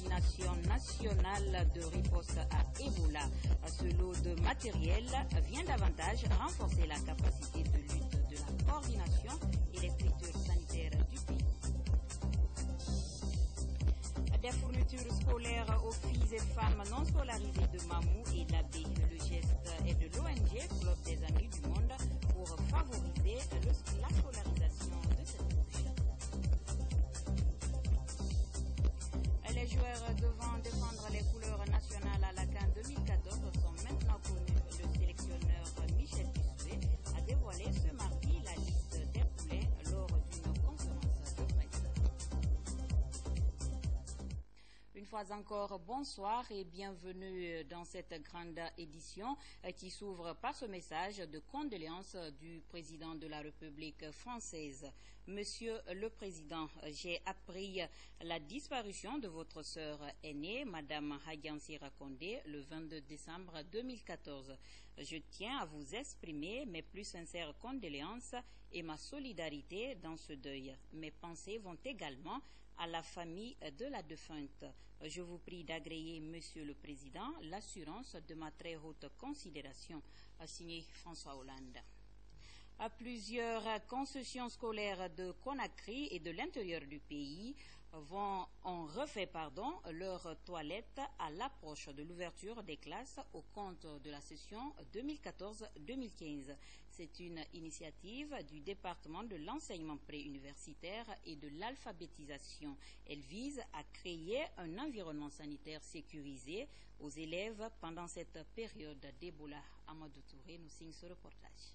coordination nationale de riposte à Ebola. Ce lot de matériel vient davantage renforcer la capacité de lutte de la coordination et les structures sanitaires du pays. Des fournitures scolaires aux filles et femmes non scolarisées de Mamou et l'Abbé. Le geste est de l'ONG Club des Amis du Monde pour favoriser la scolarisation de cette couche. Les joueurs devant défendre les couleurs nationales à la CAN 2014 sont maintenant connus. Le sélectionneur Michel Bissoué a dévoilé ce mardi la liste des poulets lors d'une conférence de presse. Une fois encore, bonsoir et bienvenue dans cette grande édition qui s'ouvre par ce message de condoléances du président de la République française. Monsieur le Président, j'ai appris la disparition de votre sœur aînée, Madame Hadiansira Kondé, le 22 décembre 2014. Je tiens à vous exprimer mes plus sincères condoléances et ma solidarité dans ce deuil. Mes pensées vont également à la famille de la défunte. Je vous prie d'agréer, Monsieur le Président, l'assurance de ma très haute considération. Signé François Hollande. À plusieurs concessions scolaires de Conakry et de l'intérieur du pays ont refait leurs toilettes à l'approche de l'ouverture des classes au compte de la session 2014-2015. C'est une initiative du département de l'enseignement préuniversitaire et de l'alphabétisation. Elle vise à créer un environnement sanitaire sécurisé aux élèves pendant cette période d'Ebola. Amadou Touré nous signe ce reportage.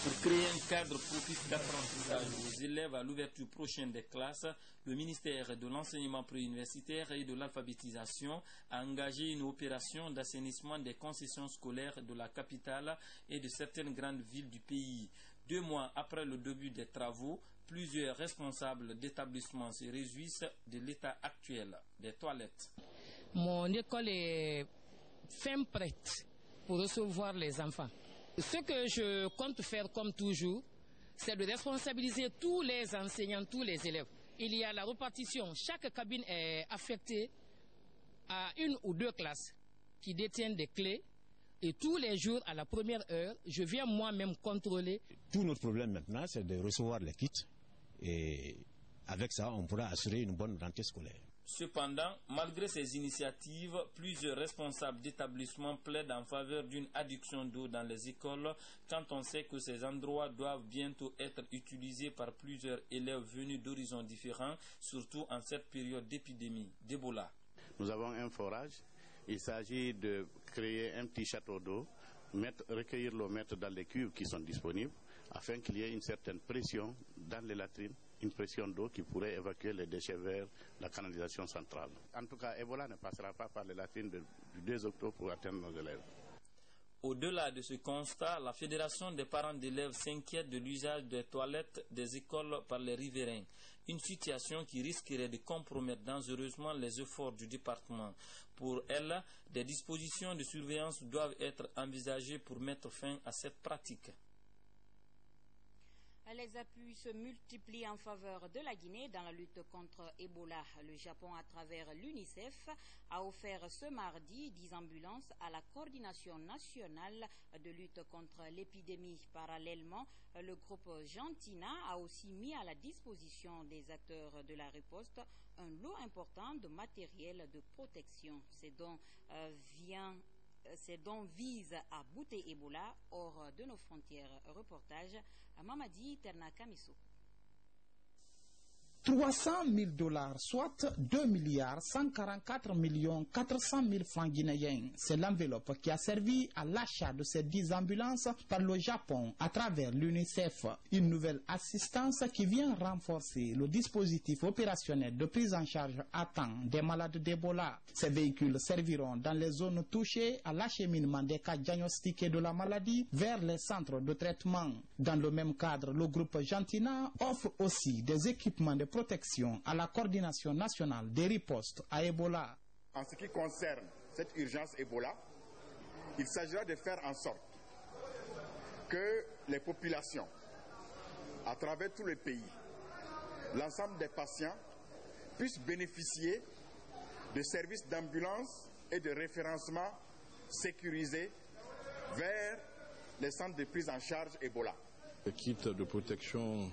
Pour créer un cadre propice d'apprentissage aux élèves à l'ouverture prochaine des classes, le ministère de l'enseignement préuniversitaire et de l'alphabétisation a engagé une opération d'assainissement des concessions scolaires de la capitale et de certaines grandes villes du pays. 2 mois après le début des travaux, plusieurs responsables d'établissements se réjouissent de l'état actuel des toilettes. Mon école est fin prête pour recevoir les enfants. Ce que je compte faire comme toujours, c'est de responsabiliser tous les enseignants, tous les élèves. Il y a la répartition. Chaque cabine est affectée à 1 ou 2 classes qui détiennent des clés. Et tous les jours, à la première heure, je viens moi-même contrôler. Tout notre problème maintenant, c'est de recevoir les kits. Et avec ça, on pourra assurer une bonne rentrée scolaire. Cependant, malgré ces initiatives, plusieurs responsables d'établissements plaident en faveur d'une adduction d'eau dans les écoles quand on sait que ces endroits doivent bientôt être utilisés par plusieurs élèves venus d'horizons différents, surtout en cette période d'épidémie d'Ebola. Nous avons un forage. Il s'agit de créer un petit château d'eau, recueillir l'eau, mettre dans les cuves qui sont disponibles, afin qu'il y ait une certaine pression dans les latrines, une pression d'eau qui pourrait évacuer les déchets vers la canalisation centrale. En tout cas, Ebola ne passera pas par les latrines du 2 octobre pour atteindre nos élèves. Au-delà de ce constat, la Fédération des parents d'élèves s'inquiète de l'usage des toilettes des écoles par les riverains. Une situation qui risquerait de compromettre dangereusement les efforts du département. Pour elle, des dispositions de surveillance doivent être envisagées pour mettre fin à cette pratique. Les appuis se multiplient en faveur de la Guinée dans la lutte contre Ebola. Le Japon, à travers l'UNICEF, a offert ce mardi 10 ambulances à la coordination nationale de lutte contre l'épidémie. Parallèlement, le groupe Gentina a aussi mis à la disposition des acteurs de la riposte un lot important de matériel de protection. Ces dons visent à bouter Ebola hors de nos frontières. Reportage à Mamadi Ternakamiso. 300 000 $, soit 2 milliards 144 millions 400 000 francs guinéens. C'est l'enveloppe qui a servi à l'achat de ces 10 ambulances par le Japon à travers l'UNICEF. Une nouvelle assistance qui vient renforcer le dispositif opérationnel de prise en charge à temps des malades d'Ebola. Ces véhicules serviront dans les zones touchées à l'acheminement des cas diagnostiqués de la maladie vers les centres de traitement. Dans le même cadre, le groupe Gentina offre aussi des équipements de protection à la coordination nationale des ripostes à Ebola. En ce qui concerne cette urgence Ebola, il s'agira de faire en sorte que les populations, à travers tout le pays, l'ensemble des patients puissent bénéficier de services d'ambulance et de référencement sécurisés vers les centres de prise en charge Ebola. Les kits de protection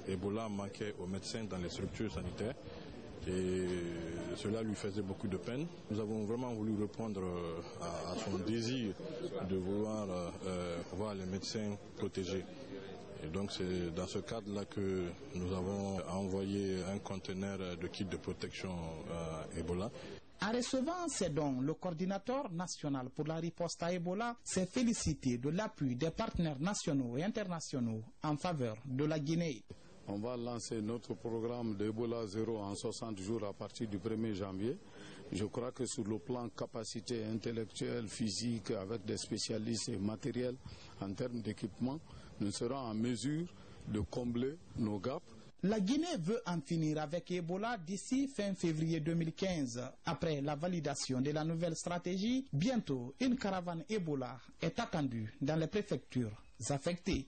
Ebola manquaient aux médecins dans les structures sanitaires et cela lui faisait beaucoup de peine. Nous avons vraiment voulu répondre à son désir de vouloir voir les médecins protégés. Et donc c'est dans ce cadre-là que nous avons envoyé un conteneur de kits de protection Ebola. En recevant ces dons, le coordinateur national pour la riposte à Ebola s'est félicité de l'appui des partenaires nationaux et internationaux en faveur de la Guinée. On va lancer notre programme d'Ebola 0 en 60 jours à partir du 1er janvier. Je crois que sur le plan capacité intellectuelle, physique, avec des spécialistes et matériels en termes d'équipement, nous serons en mesure de combler nos gaps. La Guinée veut en finir avec Ebola d'ici fin février 2015. Après la validation de la nouvelle stratégie, bientôt une caravane Ebola est attendue dans les préfectures affectées.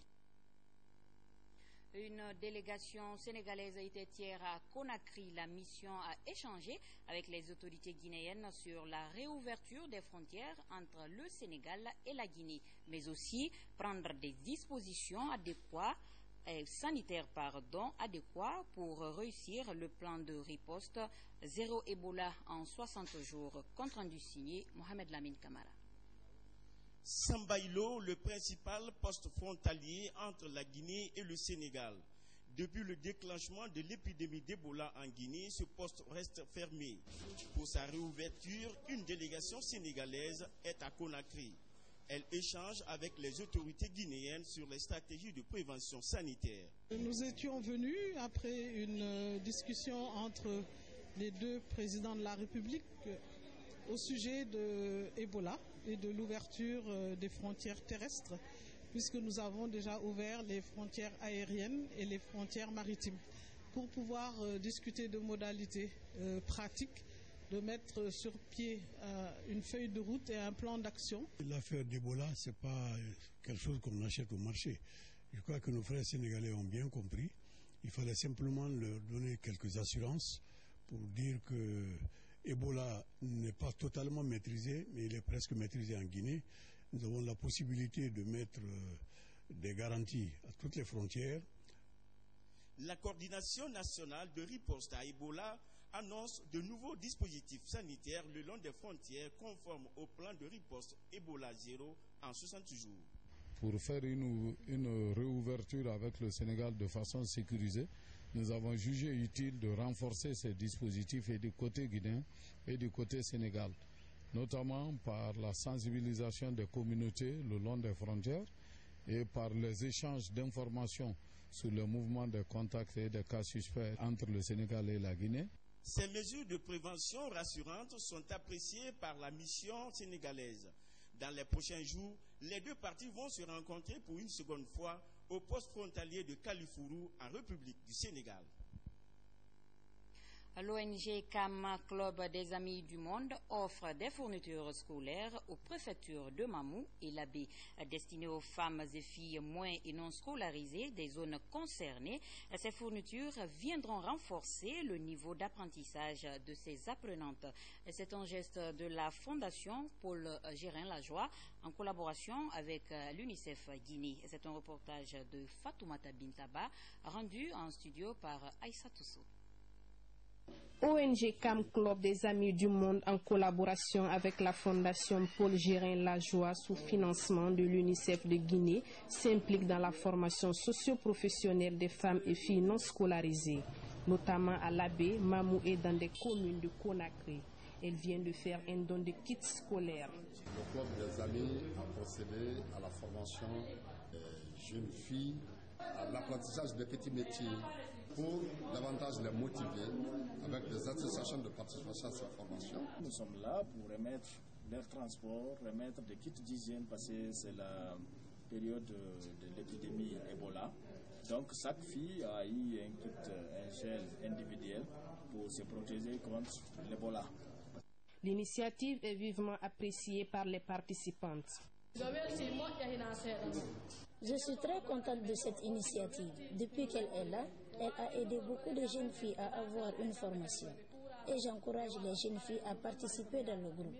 Une délégation sénégalaise était hier à Conakry. La mission a échangé avec les autorités guinéennes sur la réouverture des frontières entre le Sénégal et la Guinée, mais aussi prendre des dispositions sanitaires adéquats pour réussir le plan de riposte zéro Ebola en 60 jours. Compte rendu signé Mohamed Lamine Kamara. Sambaïlo, le principal poste frontalier entre la Guinée et le Sénégal. Depuis le déclenchement de l'épidémie d'Ebola en Guinée, ce poste reste fermé. Pour sa réouverture, une délégation sénégalaise est à Conakry. Elle échange avec les autorités guinéennes sur les stratégies de prévention sanitaire. Nous étions venus après une discussion entre les deux présidents de la République au sujet de Ebola et de l'ouverture des frontières terrestres, puisque nous avons déjà ouvert les frontières aériennes et les frontières maritimes, pour pouvoir discuter de modalités pratiques, de mettre sur pied une feuille de route et un plan d'action. L'affaire d'Ebola, ce n'est pas quelque chose qu'on achète au marché. Je crois que nos frères sénégalais ont bien compris. Il fallait simplement leur donner quelques assurances pour dire que Ebola n'est pas totalement maîtrisé, mais il est presque maîtrisé en Guinée. Nous avons la possibilité de mettre des garanties à toutes les frontières. La coordination nationale de riposte à Ebola annonce de nouveaux dispositifs sanitaires le long des frontières conformes au plan de riposte Ebola 0 en 60 jours. Pour faire une réouverture avec le Sénégal de façon sécurisée, nous avons jugé utile de renforcer ces dispositifs et du côté guinéen et du côté sénégal, notamment par la sensibilisation des communautés le long des frontières et par les échanges d'informations sur le mouvement des contacts et des cas suspects entre le Sénégal et la Guinée. Ces mesures de prévention rassurantes sont appréciées par la mission sénégalaise. Dans les prochains jours, les deux parties vont se rencontrer pour une seconde fois au poste frontalier de Kalifourou en République du Sénégal. L'ONG CAM, Club des Amis du Monde, offre des fournitures scolaires aux préfectures de Mamou et Labé, destinées aux femmes et filles moins et non scolarisées des zones concernées. Ces fournitures viendront renforcer le niveau d'apprentissage de ces apprenantes. C'est un geste de la Fondation Paul Gérin-Lajoie en collaboration avec l'UNICEF Guinée. C'est un reportage de Fatoumata Bintaba rendu en studio par Aïssa Toussou. ONG CAM Club des Amis du Monde en collaboration avec la Fondation Paul Gérin-Lajoie sous financement de l'UNICEF de Guinée s'implique dans la formation socio-professionnelle des femmes et filles non scolarisées, notamment à Labé, Mamou et dans des communes de Conakry. Elle vient de faire un don de kits scolaires. Le Club des Amis a procédé à la formation des jeunes filles, à l'apprentissage des petits métiers, pour davantage les motiver avec des associations de participation à cette formation. Nous sommes là pour remettre leur transport, remettre des kits d'hygiène parce que c'est la période de l'épidémie Ebola. Donc chaque fille a eu un kit, un gel individuel pour se protéger contre l'Ebola. L'initiative est vivement appréciée par les participantes. Je suis très contente de cette initiative. Depuis qu'elle est là, Elle a aidé beaucoup de jeunes filles à avoir une formation. Et j'encourage les jeunes filles à participer dans le groupe.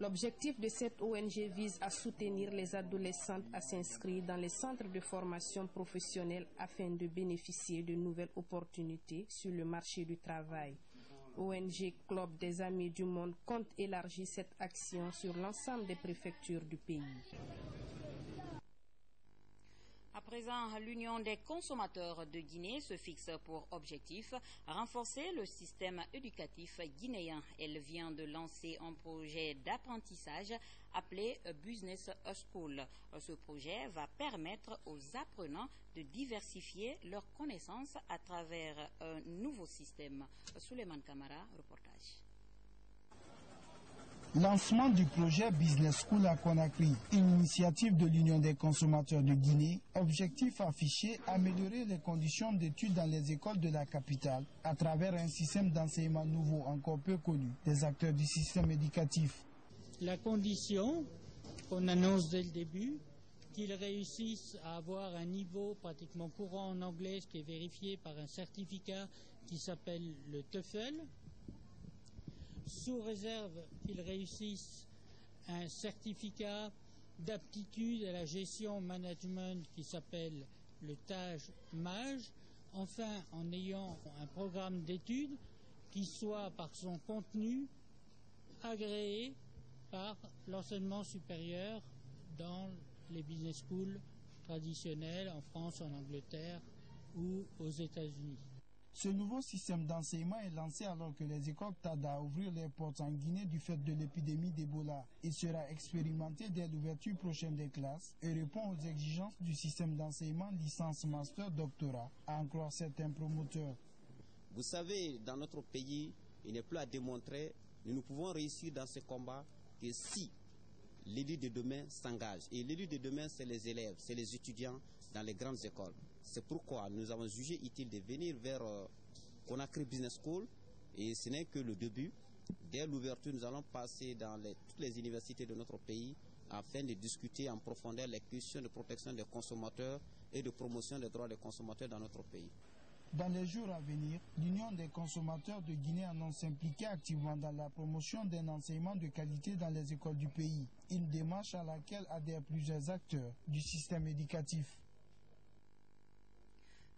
L'objectif de cette ONG vise à soutenir les adolescentes à s'inscrire dans les centres de formation professionnelle afin de bénéficier de nouvelles opportunités sur le marché du travail. ONG Club des Amis du Monde compte élargir cette action sur l'ensemble des préfectures du pays. À présent, l'Union des consommateurs de Guinée se fixe pour objectif renforcer le système éducatif guinéen. Elle vient de lancer un projet d'apprentissage appelé Business School. Ce projet va permettre aux apprenants de diversifier leurs connaissances à travers un nouveau système. Souleymane Kamara, reportage. Lancement du projet Business School à Conakry, une initiative de l'Union des consommateurs de Guinée. Objectif affiché, améliorer les conditions d'études dans les écoles de la capitale à travers un système d'enseignement nouveau encore peu connu des acteurs du système éducatif. La condition qu'on annonce dès le début, qu'ils réussissent à avoir un niveau pratiquement courant en anglais, ce qui est vérifié par un certificat qui s'appelle le TOEFL, sous réserve qu'ils réussissent un certificat d'aptitude à la gestion management qui s'appelle le TAGE-MAGE, enfin en ayant un programme d'études qui soit par son contenu agréé par l'enseignement supérieur dans les business schools traditionnels en France, en Angleterre ou aux États-Unis. Ce nouveau système d'enseignement est lancé alors que les écoles tardent à ouvrir les portes en Guinée du fait de l'épidémie d'Ebola. Il sera expérimenté dès l'ouverture prochaine des classes et répond aux exigences du système d'enseignement licence, master, doctorat, à en croire certains promoteurs. Vous savez, dans notre pays, il n'est plus à démontrer, nous pouvons réussir dans ce combat que si l'élite de demain s'engage. Et l'élite de demain, c'est les élèves, c'est les étudiants dans les grandes écoles. C'est pourquoi nous avons jugé utile de venir vers Conakry Business School et ce n'est que le début. Dès l'ouverture, nous allons passer dans toutes les universités de notre pays afin de discuter en profondeur les questions de protection des consommateurs et de promotion des droits des consommateurs dans notre pays. Dans les jours à venir, l'Union des consommateurs de Guinée annonce s'impliquer activement dans la promotion d'un enseignement de qualité dans les écoles du pays, une démarche à laquelle adhèrent plusieurs acteurs du système éducatif.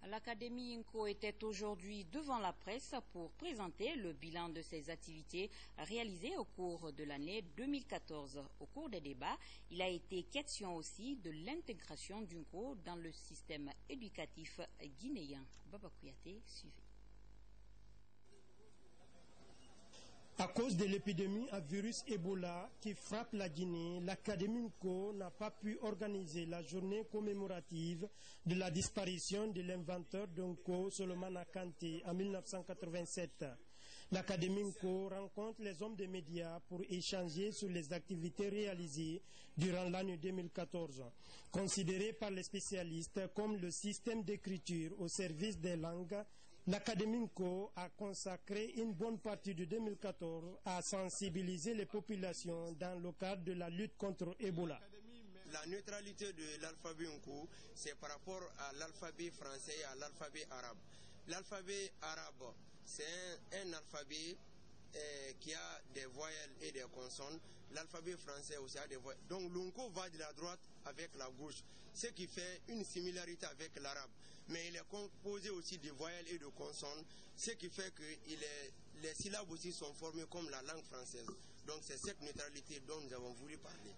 L'Académie INCO était aujourd'hui devant la presse pour présenter le bilan de ses activités réalisées au cours de l'année 2014. Au cours des débats, il a été question aussi de l'intégration d'INCO dans le système éducatif guinéen. Baba Kouyaté, suivez. À cause de l'épidémie à virus Ebola qui frappe la Guinée, l'Académie INCO n'a pas pu organiser la journée commémorative de la disparition de l'inventeur d'INCO, Solomon Kanté, en 1987. L'Académie INCO rencontre les hommes des médias pour échanger sur les activités réalisées durant l'année 2014. Considéré par les spécialistes comme le système d'écriture au service des langues, l'Académie INCO a consacré une bonne partie de 2014 à sensibiliser les populations dans le cadre de la lutte contre Ebola. La neutralité de l'alphabet INCO, c'est par rapport à l'alphabet français et à l'alphabet arabe. L'alphabet arabe, c'est un alphabet qui a des voyelles et des consonnes. L'alphabet français aussi a des voyelles. Donc l'INCO va de la droite avec la gauche, ce qui fait une similarité avec l'arabe. Mais il est composé aussi de voyelles et de consonnes, ce qui fait que les syllabes aussi sont formées comme la langue française. Donc c'est cette neutralité dont nous avons voulu parler.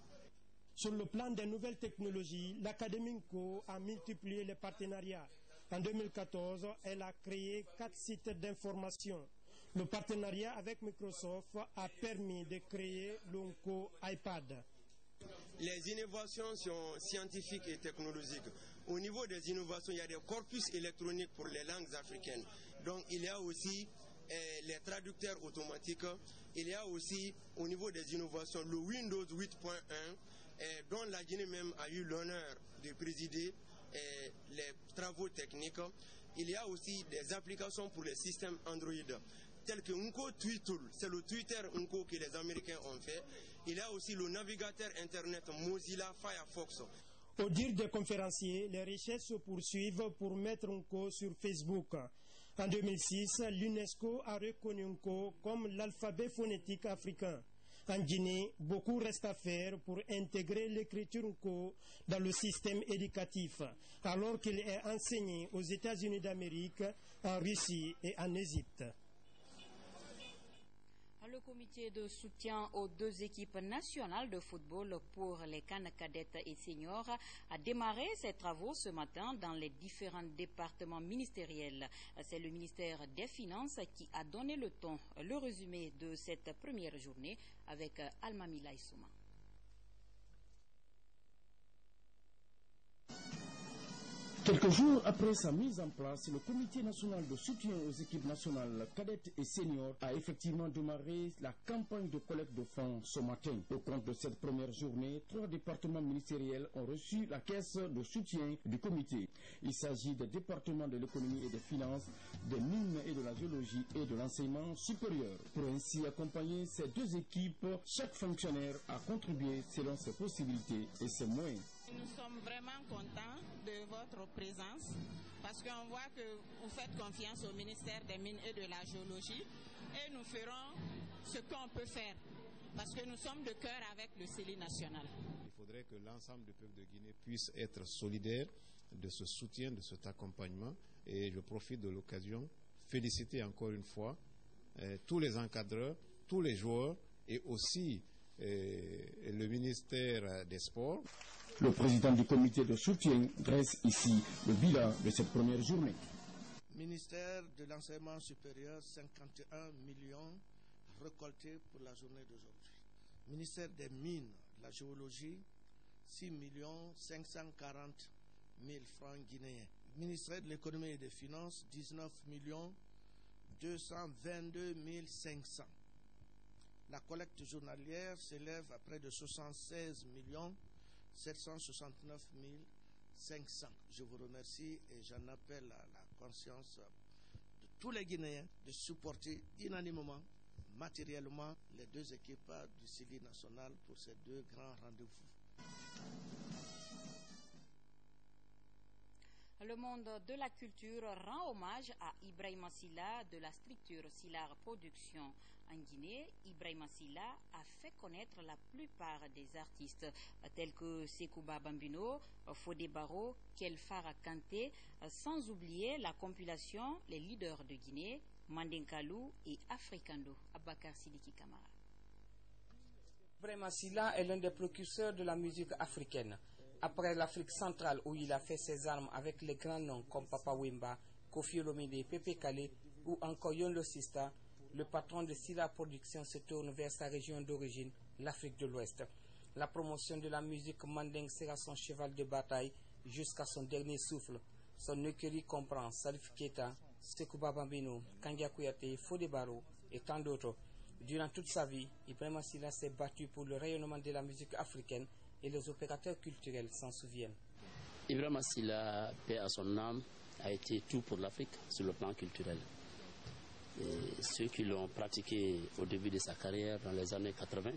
Sur le plan des nouvelles technologies, l'Académie INCO a multiplié les partenariats. En 2014, elle a créé 4 sites d'information. Le partenariat avec Microsoft a permis de créer l'INCO iPad. Les innovations sont scientifiques et technologiques. Au niveau des innovations, il y a des corpus électroniques pour les langues africaines. Donc il y a aussi les traducteurs automatiques. Il y a aussi au niveau des innovations le Windows 8.1 dont la Guinée même a eu l'honneur de présider les travaux techniques. Il y a aussi des applications pour les systèmes Android tels que INCO Tweetool, c'est le Twitter INCO que les Américains ont fait. Il y a aussi le navigateur Internet Mozilla Firefox. Au dire des conférenciers, les recherches se poursuivent pour mettre Nko sur Facebook. En 2006, l'UNESCO a reconnu Nko comme l'alphabet phonétique africain. En Guinée, beaucoup reste à faire pour intégrer l'écriture Nko dans le système éducatif, alors qu'il est enseigné aux États-Unis d'Amérique, en Russie et en Égypte. Le comité de soutien aux deux équipes nationales de football pour les CAN cadettes et seniors a démarré ses travaux ce matin dans les différents départements ministériels. C'est le ministère des Finances qui a donné le ton. Le résumé de cette première journée avec Alma Mila Issouma. Quelques jours après sa mise en place, le Comité national de soutien aux équipes nationales cadettes et seniors a effectivement démarré la campagne de collecte de fonds ce matin. Au compte de cette première journée, 3 départements ministériels ont reçu la caisse de soutien du comité. Il s'agit des départements de l'économie et des finances, des mines et de la géologie et de l'enseignement supérieur. Pour ainsi accompagner ces deux équipes, chaque fonctionnaire a contribué selon ses possibilités et ses moyens. Nous sommes vraiment contents de votre présence parce qu'on voit que vous faites confiance au ministère des Mines et de la Géologie et nous ferons ce qu'on peut faire parce que nous sommes de cœur avec le CELI national. Il faudrait que l'ensemble du peuple de Guinée puisse être solidaire de ce soutien, de cet accompagnement et je profite de l'occasion féliciter encore une fois tous les encadreurs, tous les joueurs et aussi le ministère des Sports. Le président du comité de soutien dresse ici le bilan de cette première journée. Ministère de l'enseignement supérieur, 51 millions récoltés pour la journée d'aujourd'hui. Ministère des mines, la géologie, 6 540 000 francs guinéens. Ministère de l'économie et des finances, 19 222 500. La collecte journalière s'élève à près de 76 769 500. Je vous remercie et j'en appelle à la conscience de tous les Guinéens de supporter unanimement, matériellement, les deux équipes du CELI national pour ces deux grands rendez-vous. Le monde de la culture rend hommage à Ibrahima Silla de la structure Sillar Production. En Guinée, Ibrahima Silla a fait connaître la plupart des artistes tels que Sekouba Bambino, Fodé Barro, Kelfara Kanté, sans oublier la compilation Les leaders de Guinée, Mandinkalou et Africando. Abakar Sidiki Kamara. Ibrahima Silla est l'un des précurseurs de la musique africaine. Après l'Afrique centrale où il a fait ses armes avec les grands noms comme Papa Wemba, Kofi Olomide, Pepe Kale ou encore Yon Losista, le patron de Sillar Production se tourne vers sa région d'origine, l'Afrique de l'Ouest. La promotion de la musique mandingue sera son cheval de bataille jusqu'à son dernier souffle. Son écurie comprend Salif Keita, Sekouba Bambino, Kandia Kouyaté, Fodé Barro et tant d'autres. Durant toute sa vie, Ibrahima Silla s'est battu pour le rayonnement de la musique africaine et les opérateurs culturels s'en souviennent. Ibrahima Silla, paix à son âme, a été tout pour l'Afrique sur le plan culturel. Et ceux qui l'ont pratiqué au début de sa carrière dans les années 80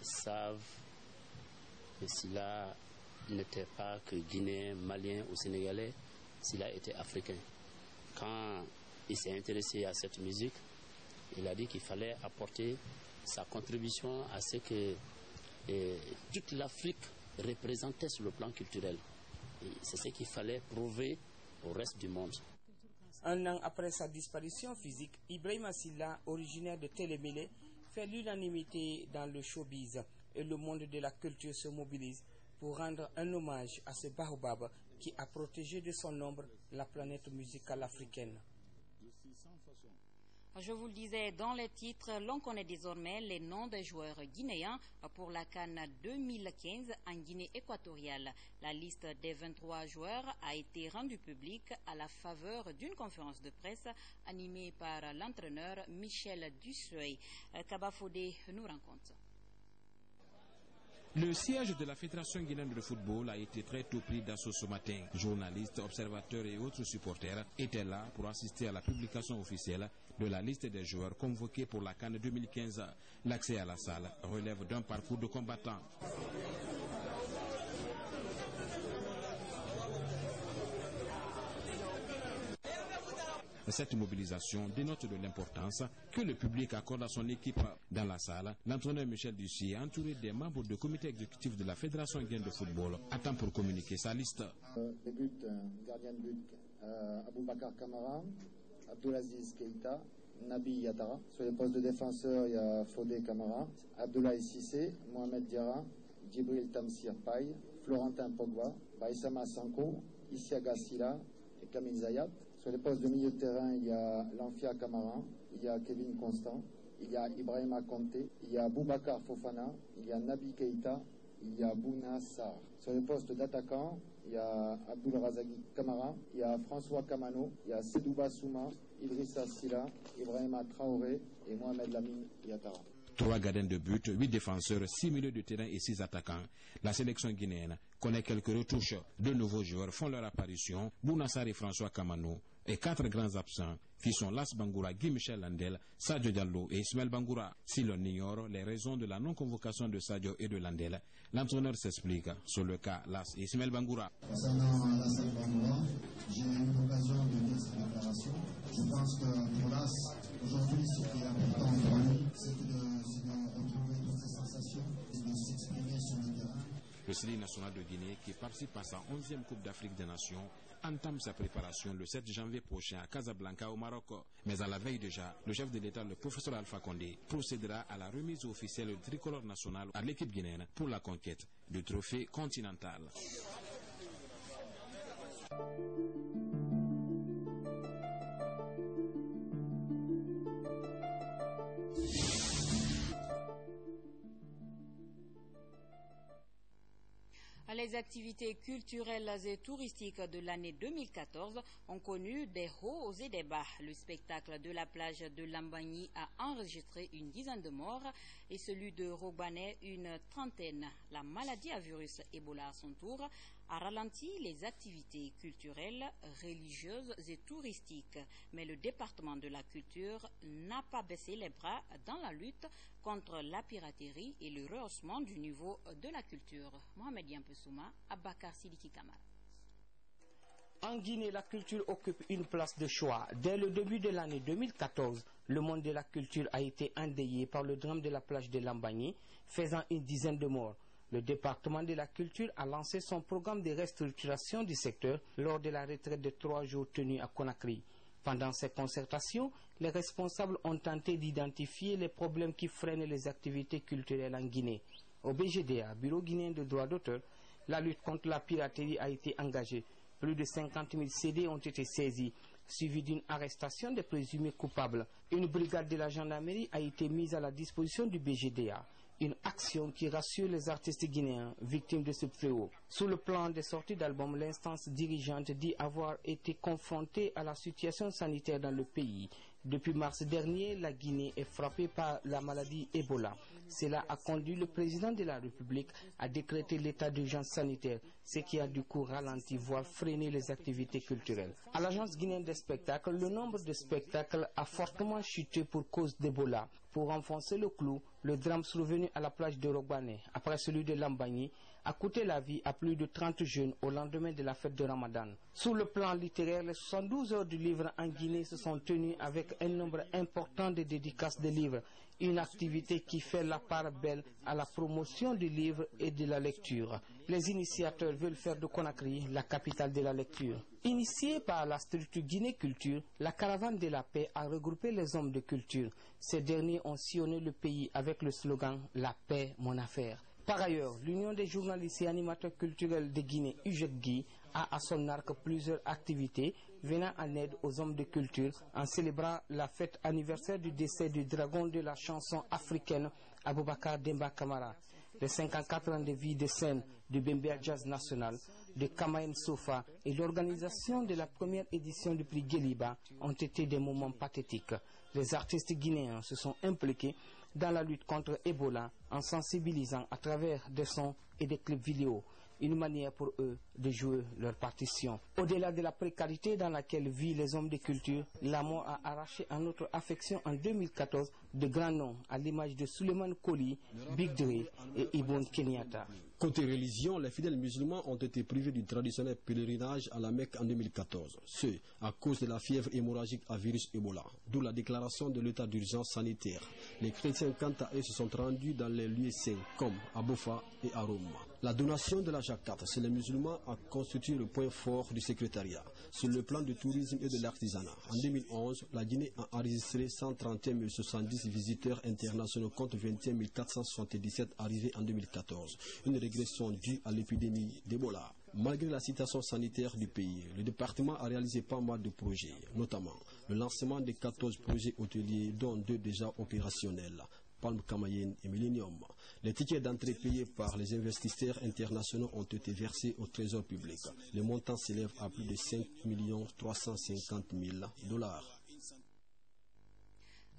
savent que Silla n'était pas que Guinéen, Malien ou Sénégalais, Silla était africain. Quand il s'est intéressé à cette musique, il a dit qu'il fallait apporter sa contribution à ce que toute l'Afrique représentait sur le plan culturel. C'est ce qu'il fallait prouver au reste du monde. Un an après sa disparition physique, Ibrahima Silla, originaire de Télémélé, fait l'unanimité dans le showbiz et le monde de la culture se mobilise pour rendre un hommage à ce baobab qui a protégé de son ombre la planète musicale africaine. Je vous le disais dans les titres, l'on connaît désormais les noms des joueurs guinéens pour la CAN 2015 en Guinée équatoriale. La liste des 23 joueurs a été rendue publique à la faveur d'une conférence de presse animée par l'entraîneur Michel Dussuey. Kaba Fodé nous rencontre. Le siège de la Fédération guinéenne de football a été très tôt pris d'assaut ce matin. Journalistes, observateurs et autres supporters étaient là pour assister à la publication officielle de la liste des joueurs convoqués pour la CAN 2015. L'accès à la salle relève d'un parcours de combattants. Cette mobilisation dénote de l'importance que le public accorde à son équipe. Dans la salle, l'entraîneur Michel Dussier, entouré des membres du comité exécutif de la Fédération guinéenne de football, attend pour communiquer sa liste. Les buts, gardien de but, Aboubakar Kamara, Abdulaziz Keita, Nabi Yatara. Sur les postes de défenseurs, il y a Fodé Kamara, Abdoulaye Sissé, Mohamed Diarra, Djibril Tamsir Paye, Florentin Pogba, Baïsama Sanko, Isiaga Silla et Kamil Zayat. Sur les postes de milieu de terrain, il y a Lanfia Camara, il y a Kevin Constant, il y a Ibrahima Konté, il y a Boubacar Fofana, il y a Nabi Keita, il y a Bouna Sarr. Sur les postes d'attaquant, il y a Abdoul Razaki Kamara, il y a François Kamano, il y a Sedouba Souma, Idrissa Silla, Ibrahima Traoré et Mohamed Lamine Yatara. 3 gardiens de but, 8 défenseurs, 6 milieux de terrain et 6 attaquants. La sélection guinéenne connaît quelques retouches. 2 nouveaux joueurs font leur apparition, Bounassar et François Kamano, et 4 grands absents, qui sont Las Bangoura, Guy Michel Landel, Sadio Diallo et Ismaël Bangoura. Si l'on ignore les raisons de la non-convocation de Sadio et de Landel, l'entraîneur s'explique sur le cas Las et Ismaël Bangoura. Concernant Las Bangoura, j'ai eu l'occasion de dire cette déclaration. Je pense que pour Las, aujourd'hui, ce qui est important pour lui, c'est de retrouver toutes ses sensations et de s'exprimer sur le terrain. Le Série national de Guinée, qui participe à sa 11e Coupe d'Afrique des Nations, entame sa préparation le 7 janvier prochain à Casablanca au Maroc. Mais à la veille déjà, le chef de l'État, le professeur Alpha Condé, procédera à la remise officielle du tricolore national à l'équipe guinéenne pour la conquête du trophée continental. Les activités culturelles et touristiques de l'année 2014 ont connu des hauts et des bas. Le spectacle de la plage de Lambagny a enregistré une dizaine de morts et celui de Robanet une trentaine. La maladie à virus Ebola à son tour a ralenti les activités culturelles, religieuses et touristiques. Mais le département de la culture n'a pas baissé les bras dans la lutte contre la piraterie et le rehaussement du niveau de la culture. Mohamed Yampessouma, Abakar Sidiki Kamara. En Guinée, la culture occupe une place de choix. Dès le début de l'année 2014, le monde de la culture a été endeuillé par le drame de la plage de Lambagny, faisant une dizaine de morts. Le département de la culture a lancé son programme de restructuration du secteur lors de la retraite de 3 jours tenue à Conakry. Pendant ces concertations, les responsables ont tenté d'identifier les problèmes qui freinent les activités culturelles en Guinée. Au BGDA, Bureau guinéen de droits d'auteur, la lutte contre la piraterie a été engagée. Plus de 50 000 CD ont été saisis, suivi d'une arrestation des présumés coupables. Une brigade de la gendarmerie a été mise à la disposition du BGDA. Une action qui rassure les artistes guinéens victimes de ce fléau. Sous le plan des sorties d'albums, l'instance dirigeante dit avoir été confrontée à la situation sanitaire dans le pays. Depuis mars dernier, la Guinée est frappée par la maladie Ebola. Cela a conduit le président de la République à décréter l'état d'urgence sanitaire, ce qui a du coup ralenti, voire freiné les activités culturelles. À l'agence guinéenne des spectacles, le nombre de spectacles a fortement chuté pour cause d'Ebola. Pour enfoncer le clou, le drame survenu à la plage de Robanet, après celui de Lambagny, a coûté la vie à plus de 30 jeunes au lendemain de la fête de Ramadan. Sur le plan littéraire, les 72 heures du livre en Guinée se sont tenues avec un nombre important de dédicaces de livres, une activité qui fait la part belle à la promotion du livre et de la lecture. Les initiateurs veulent faire de Conakry la capitale de la lecture. Initiée par la structure Guinée Culture, la caravane de la paix a regroupé les hommes de culture. Ces derniers ont sillonné le pays avec le slogan « La paix, mon affaire ». Par ailleurs, l'Union des journalistes et animateurs culturels de Guinée, UJEGGI, a à son arc plusieurs activités venant en aide aux hommes de culture en célébrant la fête anniversaire du décès du dragon de la chanson africaine Aboubakar Demba Kamara, les 54 ans de vie de scène du Bembea Jazz National, de Kamayen Sofa et l'organisation de la première édition du prix Guéliba ont été des moments pathétiques. Les artistes guinéens se sont impliqués dans la lutte contre Ebola en sensibilisant à travers des sons et des clips vidéo. Une manière pour eux de jouer leur partition. Au-delà de la précarité dans laquelle vivent les hommes de culture, la mort a arraché à notre affection en 2014 de grands noms à l'image de Suleiman Koli, Big Dre et Ibn Kenyatta. Côté religion, les fidèles musulmans ont été privés du traditionnel pèlerinage à la Mecque en 2014, ce à cause de la fièvre hémorragique à virus Ebola, d'où la déclaration de l'état d'urgence sanitaire. Les chrétiens, quant à eux, se sont rendus dans les lieux saints, comme à Bofa et à Rome. La donation de la Jakarta chez les musulmans a constitué le point fort du secrétariat. Sur le plan du tourisme et de l'artisanat, en 2011, la Guinée a enregistré 131 070 visiteurs internationaux contre 21 477 arrivés en 2014, une régression due à l'épidémie d'Ebola. Malgré la situation sanitaire du pays, le département a réalisé pas mal de projets, notamment le lancement de 14 projets hôteliers, dont 2 déjà opérationnels, Palm Camayen et Millennium. Les tickets d'entrée payés par les investisseurs internationaux ont été versés au trésor public. Le montant s'élève à plus de 5 350 000 $.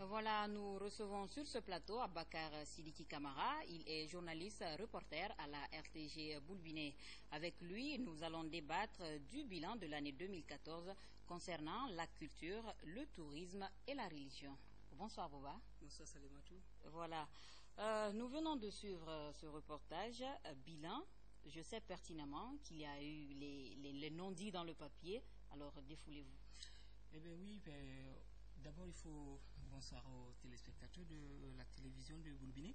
Voilà, nous recevons sur ce plateau Abakar Sidiki Kamara. Il est journaliste reporter à la RTG Boulbiné. Avec lui, nous allons débattre du bilan de l'année 2014 concernant la culture, le tourisme et la religion. Bonsoir Boba. Bonsoir Salimatou. Voilà. Nous venons de suivre ce reportage bilan. Je sais pertinemment qu'il y a eu les non-dits dans le papier. Alors, défoulez-vous. Eh bien oui, d'abord il faut bonsoir aux téléspectateurs de la télévision de Boulbiné.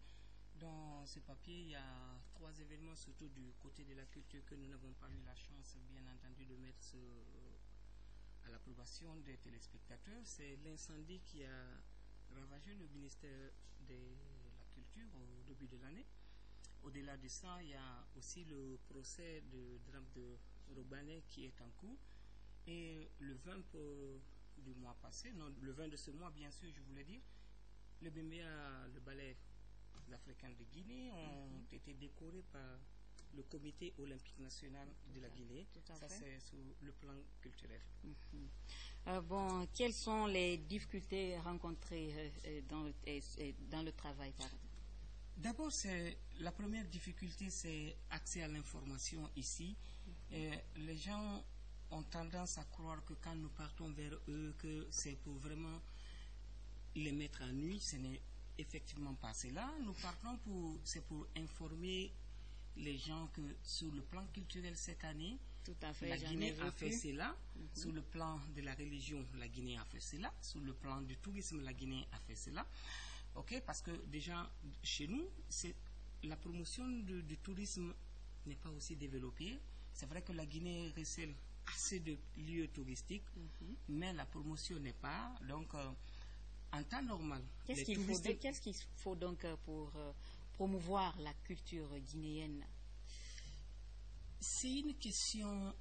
Dans ce papier, il y a 3 événements, surtout du côté de la culture, que nous n'avons pas eu la chance, bien entendu, de mettre à l'approbation des téléspectateurs. C'est l'incendie qui a ravagé le ministère de la Culture au début de l'année. Au-delà de ça, il y a aussi le procès de drame de Robanet qui est en cours. Et le 20 du mois passé, non, le 20 de ce mois, bien sûr, je voulais dire, le BMBA, le ballet africain de Guinée, ont été décorés par le comité olympique national de la Guinée. Ça, c'est sur le plan culturel. Bon, quelles sont les difficultés rencontrées dans le travail? D'abord, la première difficulté, c'est accès à l'information ici. Les gens ont tendance à croire que quand nous partons vers eux, que c'est pour vraiment les mettre en nuit. Ce n'est effectivement pas cela. Nous partons pour informer les gens que sur le plan culturel cette année, la Guinée a fait cela. Sur le plan de la religion, la Guinée a fait cela. Sur le plan du tourisme, la Guinée a fait cela. Parce que déjà, chez nous, la promotion du tourisme n'est pas aussi développée. C'est vrai que la Guinée recèle assez de lieux touristiques, mais la promotion n'est pas. Donc, en temps normal, qu'est-ce qu'il faut donc pour promouvoir la culture guinéenne? C'est une question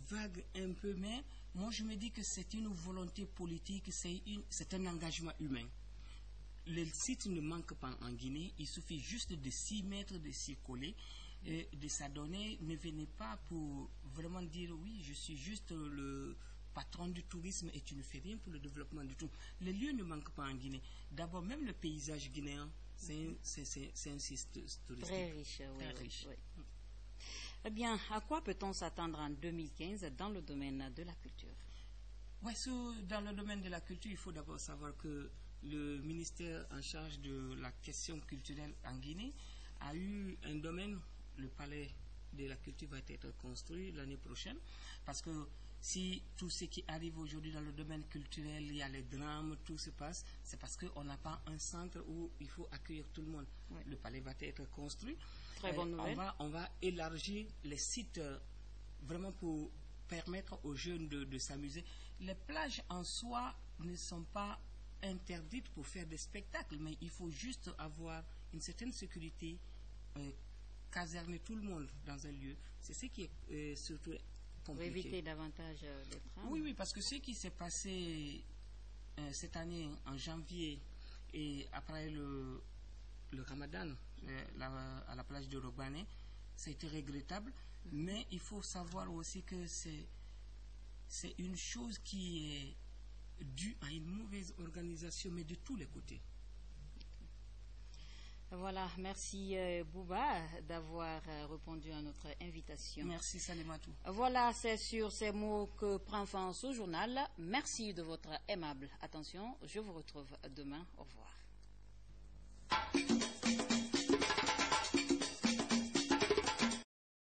vague un peu, mais moi je me dis que c'est une volonté politique, c'est un engagement humain. Le site ne manque pas en Guinée, il suffit juste de s'y mettre, de s'y coller, de s'adonner. Ne venez pas pour vraiment dire oui, je suis juste le patron du tourisme et tu ne fais rien pour le développement du tout. Les lieux ne manquent pas en Guinée. D'abord, même le paysage guinéen, c'est un site touristique très riche. Très riche. Oui. Eh bien, à quoi peut-on s'attendre en 2015 dans le domaine de la culture? Dans le domaine de la culture, il faut d'abord savoir que le ministère en charge de la question culturelle en Guinée a eu un domaine, le palais de la culture va être construit l'année prochaine, parce que si tout ce qui arrive aujourd'hui dans le domaine culturel, il y a les drames, tout se passe, c'est parce qu'on n'a pas un centre où il faut accueillir tout le monde. Oui. Le palais va être construit. Très bonne nouvelle. On va élargir les sites vraiment pour permettre aux jeunes de s'amuser. Les plages en soi ne sont pas interdites pour faire des spectacles, mais il faut juste avoir une certaine sécurité, caserner tout le monde dans un lieu. C'est ce qui est surtout compliqué. Pour éviter davantage de drames. Oui, parce que ce qui s'est passé cette année en janvier et après le Ramadan à la plage de Robané, c'était regrettable, mais il faut savoir aussi que c'est une chose qui est due à une mauvaise organisation, mais de tous les côtés. Voilà, merci Bouba d'avoir répondu à notre invitation. Merci Salematou. Voilà, c'est sur ces mots que prend fin ce journal. Merci de votre aimable attention. Je vous retrouve demain. Au revoir.